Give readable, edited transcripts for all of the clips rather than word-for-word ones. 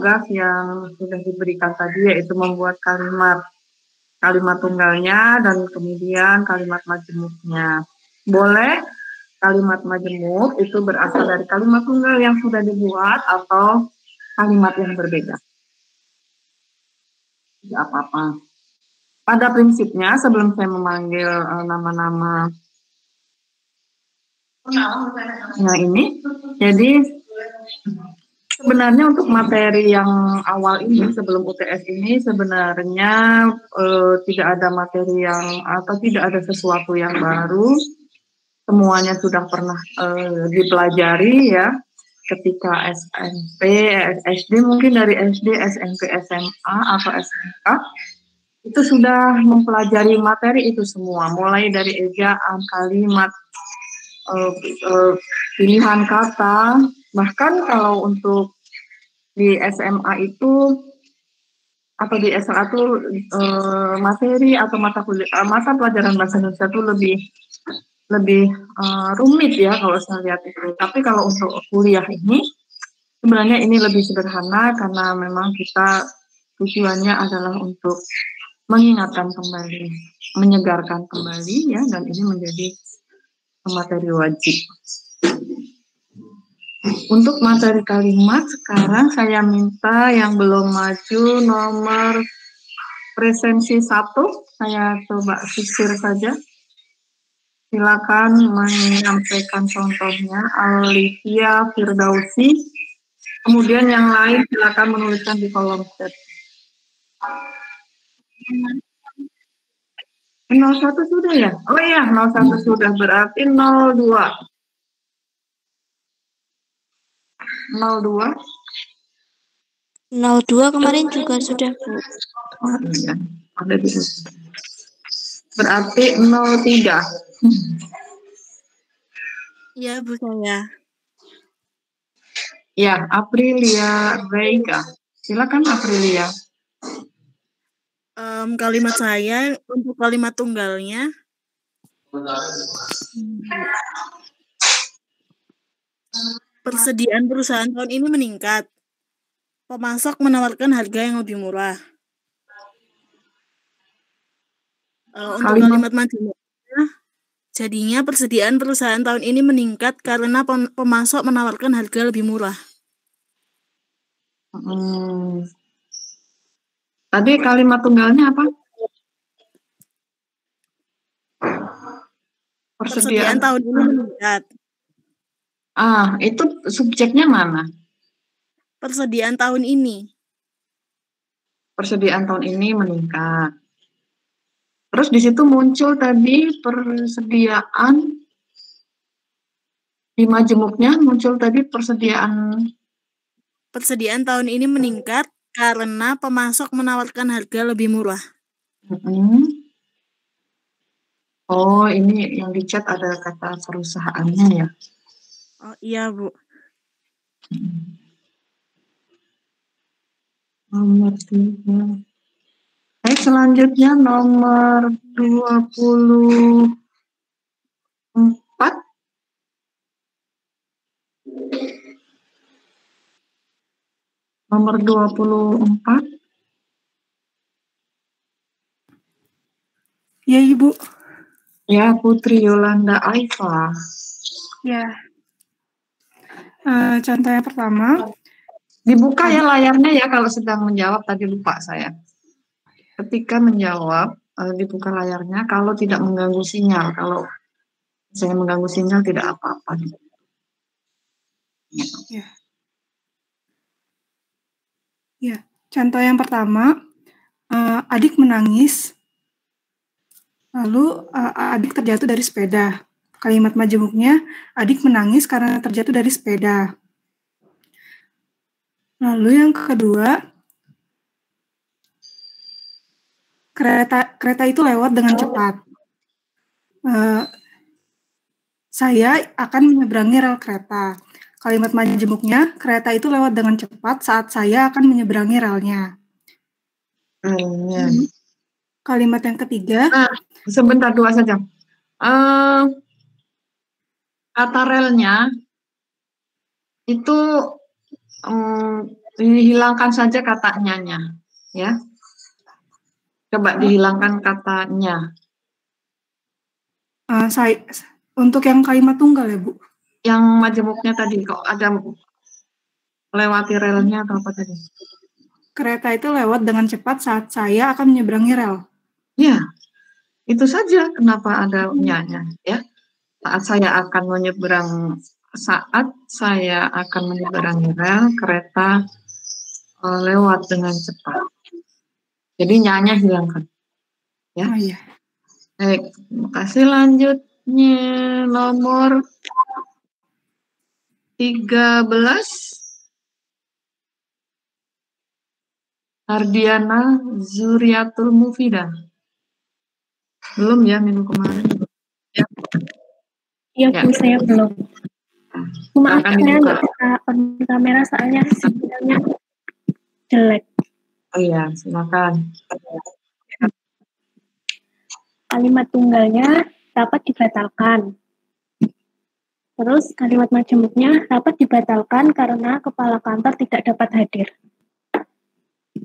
tugas yang sudah diberikan tadi, yaitu membuat kalimat tunggalnya dan kemudian kalimat majemuknya. Boleh kalimat majemuk itu berasal dari kalimat tunggal yang sudah dibuat atau kalimat yang berbeda. Tidak apa-apa. Pada prinsipnya, sebelum saya memanggil nama-nama ini, jadi sebenarnya untuk materi yang awal ini, sebelum UTS ini, sebenarnya tidak ada materi yang, atau tidak ada sesuatu yang baru. Semuanya sudah pernah dipelajari ya, ketika SMP, SD, mungkin dari SD, SMP, SMA, atau SMK, itu sudah mempelajari materi itu semua, mulai dari ejaan, kalimat, pilihan kata. Bahkan kalau untuk di SMA itu atau di SMA itu materi atau mata pelajaran bahasa Indonesia itu lebih rumit ya kalau saya lihat itu. Tapi kalau untuk kuliah ini sebenarnya ini lebih sederhana karena memang kita tujuannya adalah untuk mengingatkan kembali, menyegarkan kembali ya, dan ini menjadi materi wajib. Untuk materi kalimat, sekarang saya minta yang belum maju nomor presensi 1, saya coba sisir saja. Silakan menyampaikan contohnya, Alivia Firdausi. Kemudian yang lain silakan menuliskan di kolom chat. 01 sudah ya? Oh iya, 01 sudah, berarti 02. 02 kemarin juga sudah, Bu. Oh iya, ada di sini. Berarti 03. Iya, Bu, saya. Ya, Aprilia Vega. Silakan Aprilia. Kalimat saya untuk kalimat tunggalnya. Persediaan perusahaan tahun ini meningkat. Pemasok menawarkan harga yang lebih murah. Untuk kalimat majemuknya, jadinya persediaan perusahaan tahun ini meningkat karena pemasok menawarkan harga lebih murah. Tadi kalimat tunggalnya apa? Persediaan tahun ini meningkat. Itu subjeknya mana? Persediaan tahun ini. Persediaan tahun ini meningkat. Terus di situ muncul tadi persediaan di majemuknya muncul tadi persediaan tahun ini meningkat karena pemasok menawarkan harga lebih murah. Oh, ini yang di chat ada kata perusahaannya ya? Oh iya, Bu. Nomor 3. Baik, selanjutnya nomor 24. Nomor 24. Ya, Ibu. Ya, Putri Yolanda Aifa. Ya. Contoh yang pertama. Dibuka ya layarnya ya kalau sedang menjawab, tadi lupa saya. Ketika menjawab, dibuka layarnya kalau tidak mengganggu sinyal. Kalau saya mengganggu sinyal tidak apa-apa. Ya. Ya, contoh yang pertama, adik menangis, lalu adik terjatuh dari sepeda. Kalimat majemuknya, adik menangis karena terjatuh dari sepeda. Lalu yang kedua, kereta itu lewat dengan cepat. Saya akan menyeberangi rel kereta. Kalimat majemuknya, kereta itu lewat dengan cepat saat saya akan menyeberangi relnya. Kalimat yang ketiga. Sebentar, 2 saja. Kata relnya itu Dihilangkan saja kata nya, ya. Coba dihilangkan katanya. Untuk yang kalimat tunggal ya, Bu? Yang majemuknya tadi, kok ada lewati relnya atau apa tadi? Kereta itu lewat dengan cepat saat saya akan menyeberangi rel. Ya, itu saja. Kenapa ada nya, ya? Saat saya akan menyeberangi rel, kereta lewat dengan cepat. Jadi nya hilangkan. Ya. Oh iya. Baik, terima kasih. Lanjutnya nomor 13. Ardiana Zuriatul Mufidah. Belum ya minggu kemarin? Ya. Iya, Bu, saya belum. Maaf, Silakan saya dibuka. nggak bisa on kamera soalnya sinyalnya jelek. Oh iya, silakan. Kalimat tunggalnya dapat dibatalkan. Terus kalimat majemuknya dapat dibatalkan karena kepala kantor tidak dapat hadir.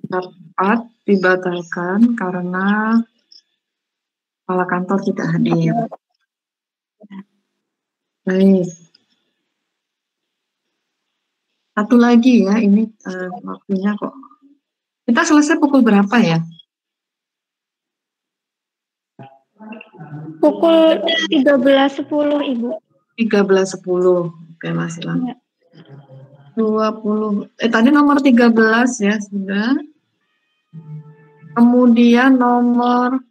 Dapat dibatalkan karena kepala kantor tidak hadir. Baik. Satu lagi ya, ini waktunya kok. Kita selesai pukul berapa ya? Pukul 13.10, Ibu. 13.10. Oke, masih lama. Ya. 20. Tadi nomor 13 ya, sudah. Kemudian nomor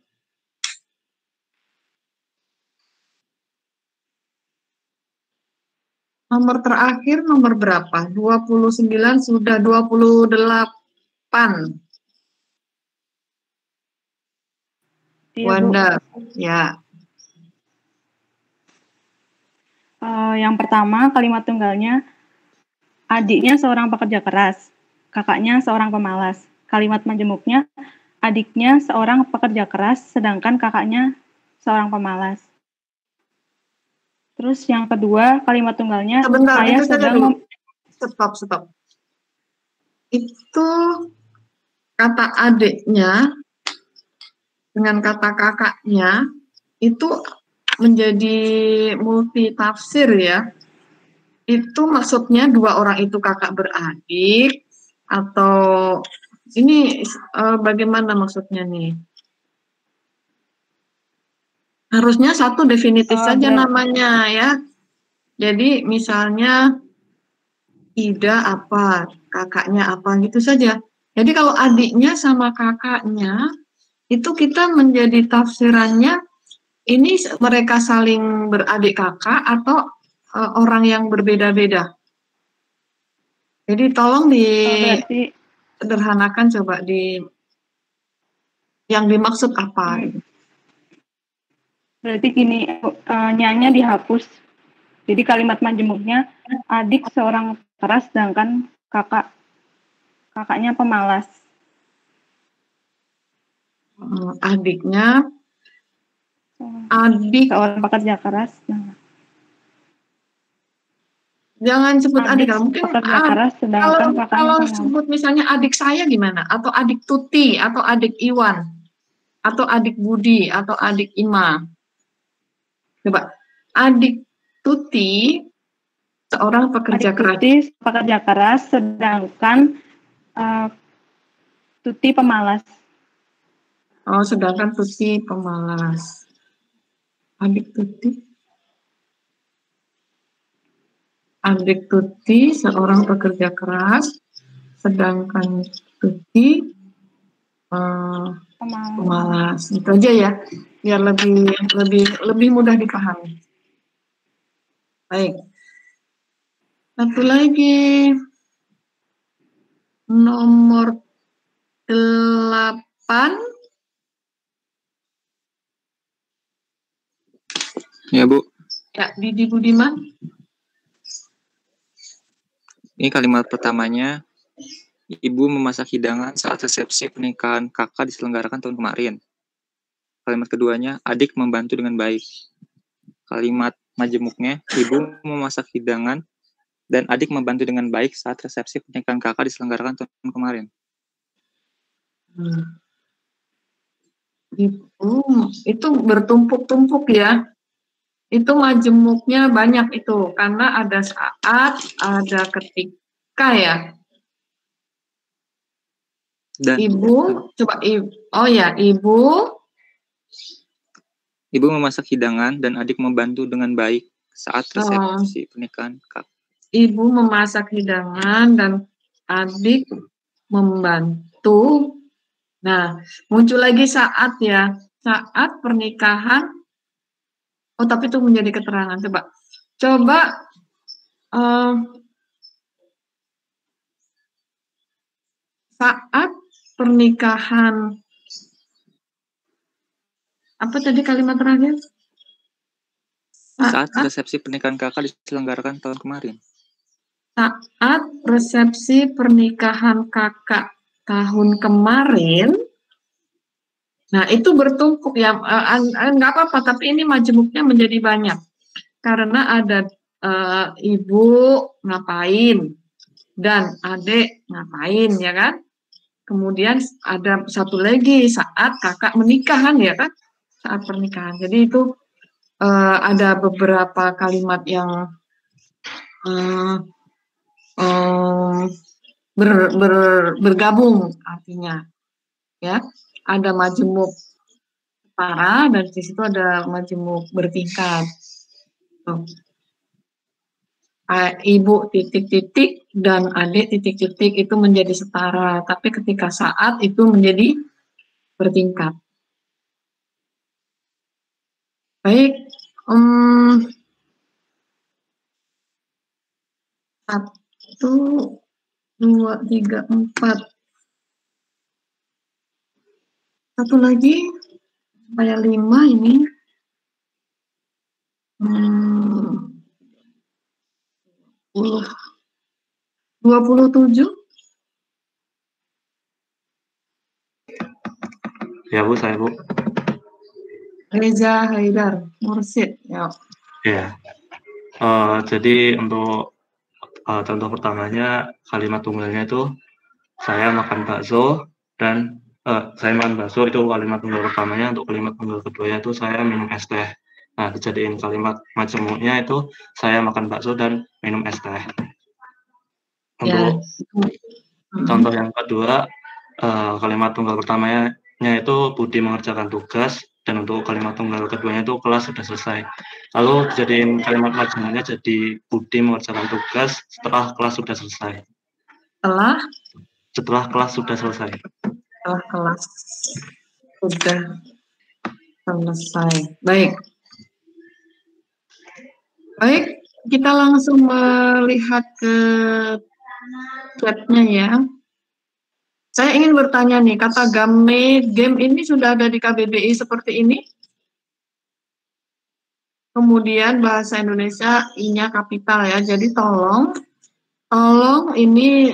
terakhir nomor berapa? 29 sudah 28. Iya, Wanda, Bu. ya. Yang pertama, kalimat tunggalnya, adiknya seorang pekerja keras, kakaknya seorang pemalas. Kalimat majemuknya, adiknya seorang pekerja keras, sedangkan kakaknya seorang pemalas. Terus yang kedua, kalimat tunggalnya, Sebentar, saya itu saja sedang... dulu. Stop. Itu kata adiknya dengan kata kakaknya itu menjadi multi tafsir ya. Itu maksudnya dua orang itu kakak beradik atau ini bagaimana maksudnya nih? Harusnya satu definitif saja namanya ya. Jadi misalnya Ida apa, kakaknya apa gitu saja. Jadi kalau adiknya sama kakaknya itu kita menjadi tafsirannya ini mereka saling beradik kakak atau orang yang berbeda-beda. Jadi tolong disederhanakan coba yang dimaksud apa. Berarti gini, nya dihapus. Jadi kalimat majemuknya, adik seorang keras sedangkan kakaknya pemalas. Adik seorang pekerja keras. Jangan sebut adik mungkin pekerja keras sedangkan kalau sebut misalnya adik saya gimana? Atau adik Tuti atau adik Iwan atau adik Budi atau adik Ima. Coba adik Tuti seorang pekerja keras. Tuti pekerja keras sedangkan Tuti pemalas. Oh, sedangkan Tuti pemalas. Adik Tuti seorang pekerja keras, sedangkan Tuti pemalas. Itu aja ya, biar lebih mudah dipahami. Baik. Satu lagi, nomor 8. Ya, Bu. Ya, Didi Budiman. Ini kalimat pertamanya, Ibu memasak hidangan saat resepsi pernikahan kakak diselenggarakan tahun kemarin. Kalimat keduanya, adik membantu dengan baik. Kalimat majemuknya, Ibu memasak hidangan dan adik membantu dengan baik saat resepsi pernikahan kakak diselenggarakan tahun kemarin. Itu bertumpuk-tumpuk ya. Itu majemuknya banyak itu, karena ada saat, ada ketika ya. Dan Ibu, coba ibu. Oh ya, ibu memasak hidangan dan adik membantu dengan baik saat resepsi pernikahan kakak. Ibu memasak hidangan dan adik membantu. Nah, muncul lagi saat ya, saat pernikahan. Oh, tapi itu menjadi keterangan. Coba saat pernikahan. Apa tadi kalimat terakhir? Saat resepsi pernikahan kakak diselenggarakan tahun kemarin. Saat resepsi pernikahan kakak tahun kemarin. Nah, itu bertumpuk ya. Nggak apa-apa, tapi ini majemuknya menjadi banyak. Karena ada ibu ngapain dan adik ngapain, ya kan? Kemudian ada satu lagi saat kakak menikahan, ya kan? Saat pernikahan. Jadi itu ada beberapa kalimat yang bergabung artinya, ya. Ada majemuk setara dan di situ ada majemuk bertingkat. Ibu titik-titik dan adik titik-titik itu menjadi setara, tapi ketika saat itu menjadi bertingkat. Baik, 1, 2, 3, 4. Satu lagi, supaya 5 ini. 27. Ya Bu, saya Bu. Reza Haidar, Mursid. Ya. Ya. Jadi untuk contoh pertamanya kalimat tunggalnya itu saya makan bakso dan saya makan bakso itu kalimat tunggal pertamanya. Untuk kalimat tunggal keduanya itu saya minum es teh. Nah, dijadiin kalimat majemuknya itu saya makan bakso dan minum es teh. Untuk contoh yang kedua, kalimat tunggal pertamanya itu Budi mengerjakan tugas, dan untuk kalimat tunggal keduanya itu kelas sudah selesai. Lalu dijadiin kalimat majemuknya jadi Budi mengerjakan tugas setelah kelas sudah selesai. Setelah kelas sudah selesai. Setelah kelas sudah selesai. Baik. Baik, kita langsung melihat ke chatnya ya. Saya ingin bertanya nih, kata game ini sudah ada di KBBI seperti ini? Kemudian bahasa Indonesia I-nya kapital ya, jadi tolong ini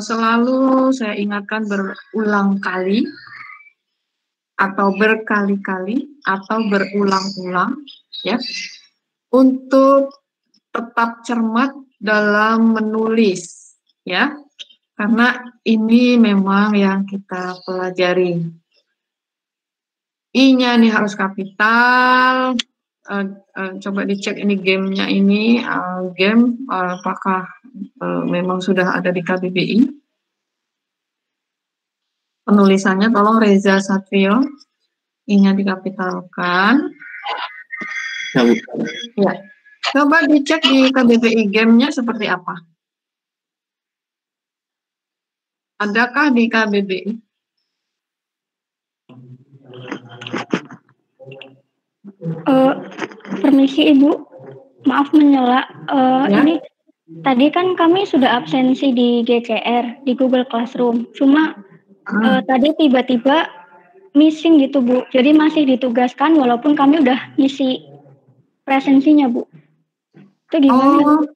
selalu saya ingatkan berulang kali, atau berkali-kali, atau berulang-ulang, ya, untuk tetap cermat dalam menulis, ya, karena ini memang yang kita pelajari. I-nya ini harus kapital. Coba dicek ini gamenya ini, game apakah memang sudah ada di KBBI. Penulisannya tolong Reza Satrio, I-nya dikapitalkan. Ya. Coba dicek di KBBI gamenya seperti apa. Adakah di KBBI? Permisi Ibu, maaf menyela. Ya? Ini tadi kan kami sudah absensi di GCR, di Google Classroom. Cuma tadi tiba-tiba missing gitu Bu. Jadi masih ditugaskan walaupun kami udah ngisi presensinya Bu. Itu gimana?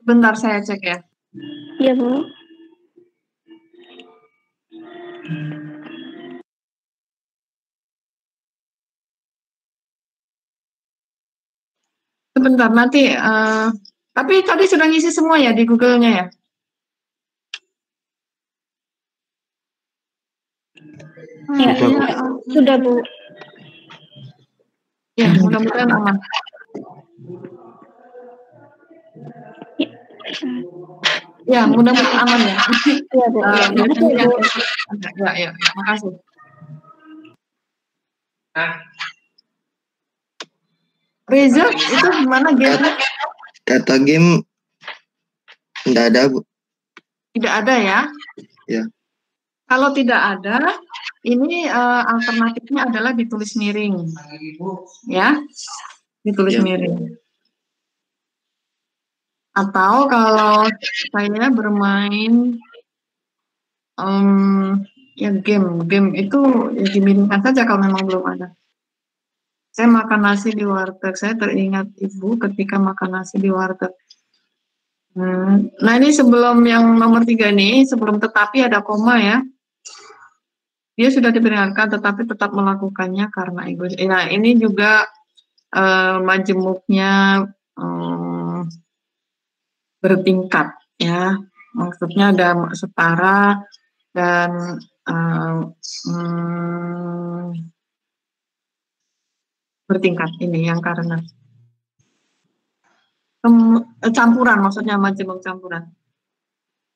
Bentar saya cek ya. Iya Bu. sebentar nanti. Tapi tadi sudah ngisi semua ya di Google-nya ya? Ya, sudah Bu. Ya, mudah-mudahan aman. Ya, mudah-mudahan aman ya. Iya Bu. Ya, makasih. Reza, itu gimana game-nya? Data game tidak ada, Bu. Tidak ada ya? Ya. Kalau tidak ada, ini alternatifnya adalah ditulis miring. Ya, ditulis miring. Atau kalau saya bermain ya game itu ya dimiringkan saja kalau memang belum ada. Saya makan nasi di warteg. Saya teringat ibu ketika makan nasi di warteg. Nah ini sebelum yang nomor 3 nih, sebelum tetapi ada koma ya. Dia sudah diperingatkan tetapi tetap melakukannya karena egois. Nah ini juga majemuknya bertingkat ya. Maksudnya ada setara dan bertingkat ini yang karena campuran, maksudnya majemuk campuran.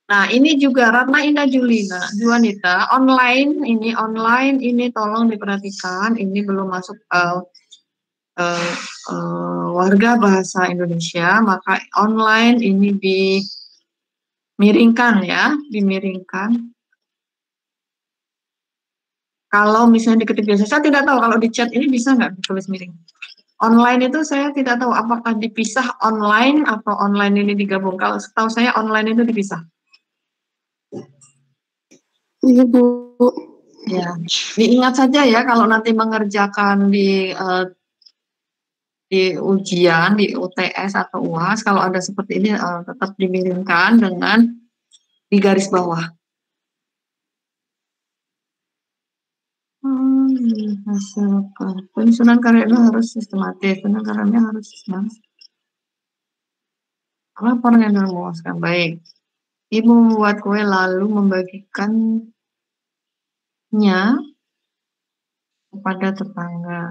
Nah ini juga Ratna Indah Juanita online ini tolong diperhatikan, ini belum masuk warga bahasa Indonesia, maka online ini dimiringkan ya, dimiringkan. Kalau misalnya diketik biasa, saya tidak tahu kalau di chat ini bisa nggak ditulis miring. Online itu saya tidak tahu apakah dipisah online atau online ini digabung. Kalau setahu saya online itu dipisah. Iya Bu. Ya, diingat saja ya kalau nanti mengerjakan di ujian, di UTS atau UAS, kalau ada seperti ini tetap dimiringkan dengan di garis bawah. Hasilkan penyusunan karya itu harus sistematis, penangkarannya harus sistematis. Laporan yang memuaskan. Baik, ibu membuat kue lalu membagikannya kepada tetangga.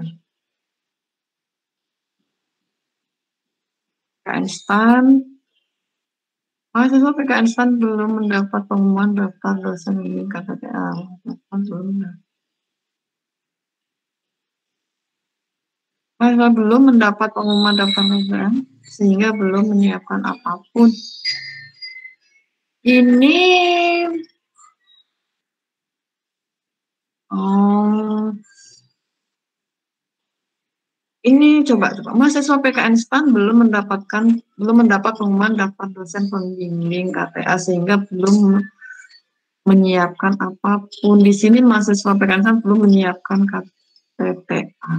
Mahasiswa PKN STAN belum mendapat pengumuman daftar dosen bimbing KTTA. Mahasiswa belum mendapat pengumuman daftar dosen sehingga belum menyiapkan apapun. Ini coba mahasiswa PKN STAN belum mendapat pengumuman daftar dosen pembimbing KTA sehingga belum menyiapkan apapun. Di sini mahasiswa PKN STAN belum menyiapkan KTTA.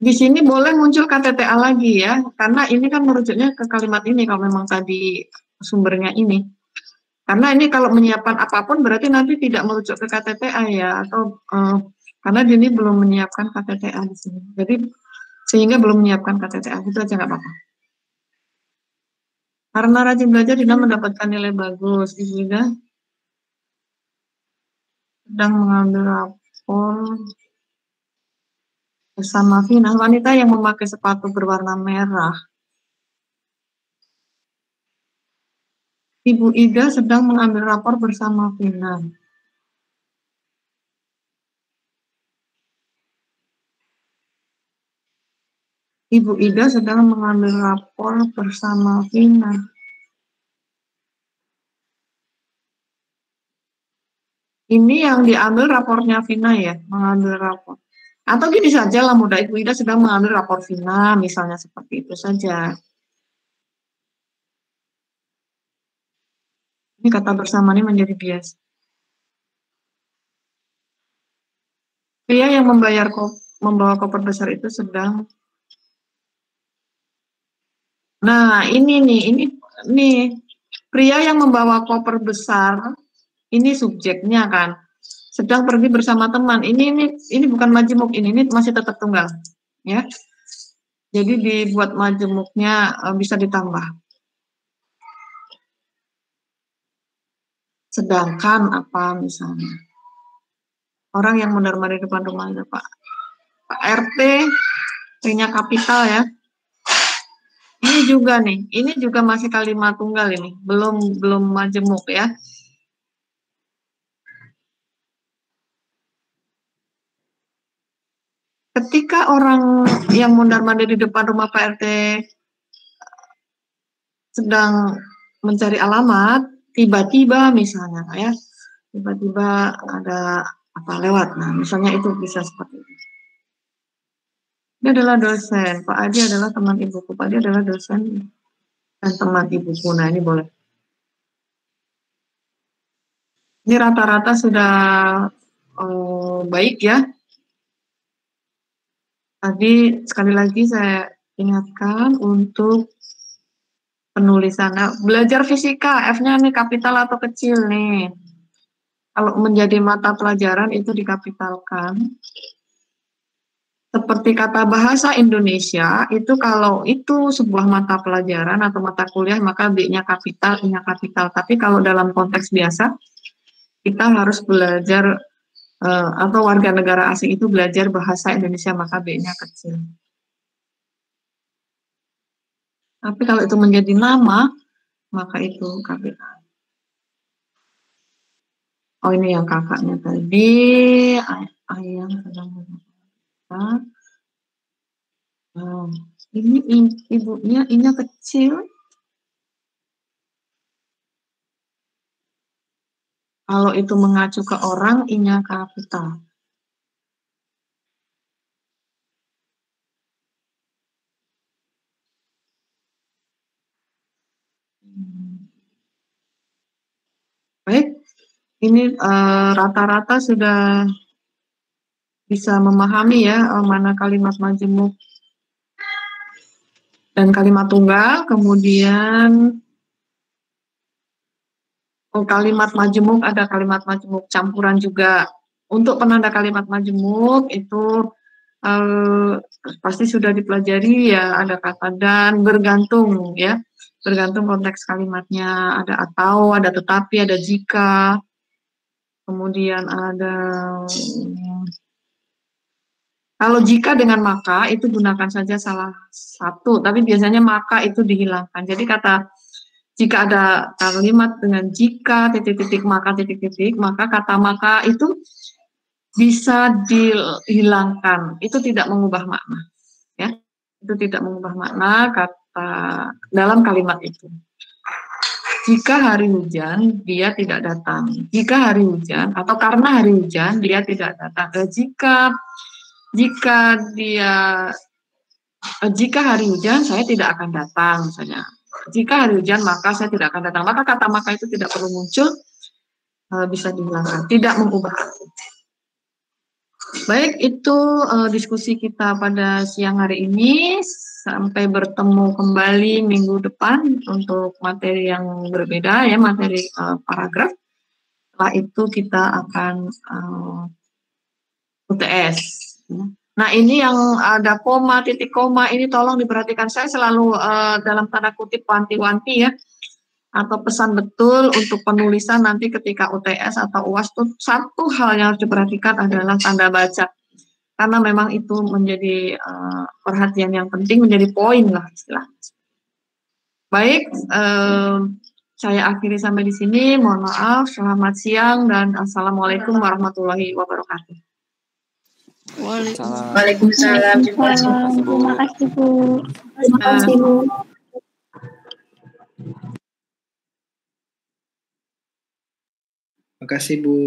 Di sini boleh muncul KTTA lagi ya, karena ini kan merujuknya ke kalimat ini kalau memang tadi sumbernya ini. Karena ini kalau menyiapkan apapun berarti nanti tidak merujuk ke KTTA ya, atau karena ini belum menyiapkan KTTA di sini. Jadi sehingga belum menyiapkan KTTA, itu aja nggak apa-apa. Karena rajin belajar Dina mendapatkan nilai bagus. Ibu Ida sedang mengambil rapor bersama Vina, wanita yang memakai sepatu berwarna merah. Ibu Ida sedang mengambil rapor bersama Vina. Ibu Ida sedang mengambil rapor bersama Vina. Ini yang diambil rapornya Vina ya, mengambil rapor. Atau gini saja lah mudah, Ibu Ida sedang mengambil rapor Vina, misalnya seperti itu saja. Ini kata bersama ini menjadi bias. Pria yang membawa koper besar itu sedang. Nah, ini pria yang membawa koper besar, ini subjeknya kan. sedang pergi bersama teman. Ini bukan majemuk, ini masih tetap tunggal, ya. Jadi dibuat majemuknya bisa ditambah. Sedangkan apa misalnya? Orang yang mondar-mandir di depan rumahnya Pak RT, T-nya kapital ya. Ini juga nih, ini juga masih kalimat tunggal ini, belum majemuk ya. Ketika orang yang mondar-mandir di depan rumah Pak RT sedang mencari alamat, tiba-tiba misalnya ya, tiba-tiba ada apa lewat. Nah, misalnya itu bisa seperti itu. Dia adalah dosen, Pak Adi adalah teman ibuku, Pak Adi adalah dosen dan teman ibuku. Nah, ini boleh. Ini rata-rata sudah baik ya. Tadi sekali lagi saya ingatkan untuk penulisan. Nah, belajar fisika, F-nya nih kapital atau kecil nih. Kalau menjadi mata pelajaran itu dikapitalkan. Seperti kata bahasa Indonesia, itu kalau itu sebuah mata pelajaran atau mata kuliah, maka B-nya kapital, I-nya kapital. Tapi kalau dalam konteks biasa, kita harus belajar, atau warga negara asing itu belajar bahasa Indonesia, maka B-nya kecil. Tapi kalau itu menjadi nama, maka itu kapital. Oh, ini yang kakaknya tadi, ayam sedang berkata. Ini ibunya, I-nya kecil. Kalau itu mengacu ke orang, I-nya kapital. Baik, ini rata-rata sudah bisa memahami ya mana kalimat majemuk dan kalimat tunggal. Kemudian kalimat majemuk, ada kalimat majemuk campuran juga. Untuk penanda kalimat majemuk itu pasti sudah dipelajari ya, ada kata dan, bergantung ya, bergantung konteks kalimatnya, ada atau, ada tetapi, ada jika, kemudian ada kalau jika dengan maka itu gunakan saja salah satu, tapi biasanya maka itu dihilangkan. Jadi kata jika ada kalimat dengan jika titik-titik maka titik-titik, maka kata maka itu bisa dihilangkan. Itu tidak mengubah makna, ya. Itu tidak mengubah makna kata dalam kalimat itu. Jika hari hujan, dia tidak datang. Jika hari hujan atau karena hari hujan, dia tidak datang. Jika hari hujan, saya tidak akan datang, misalnya. Jika hari hujan, maka saya tidak akan datang. Maka kata maka itu tidak perlu muncul, bisa dihilangkan, tidak mengubah. Baik, itu diskusi kita pada siang hari ini. Sampai bertemu kembali minggu depan untuk materi yang berbeda ya, materi paragraf. Setelah itu kita akan UTS. Nah, ini yang ada koma, titik koma, ini tolong diperhatikan. Saya selalu dalam tanda kutip wanti-wanti ya, atau pesan betul untuk penulisan nanti ketika UTS atau UAS itu satu hal yang harus diperhatikan adalah tanda baca. Karena memang itu menjadi perhatian yang penting, menjadi poin lah istilahnya. Baik, saya akhiri sampai di sini. Mohon maaf, selamat siang dan assalamualaikum warahmatullahi wabarakatuh. Waalaikumsalam. Terima kasih Bu. Terima kasih Bu. Terima kasih Bu.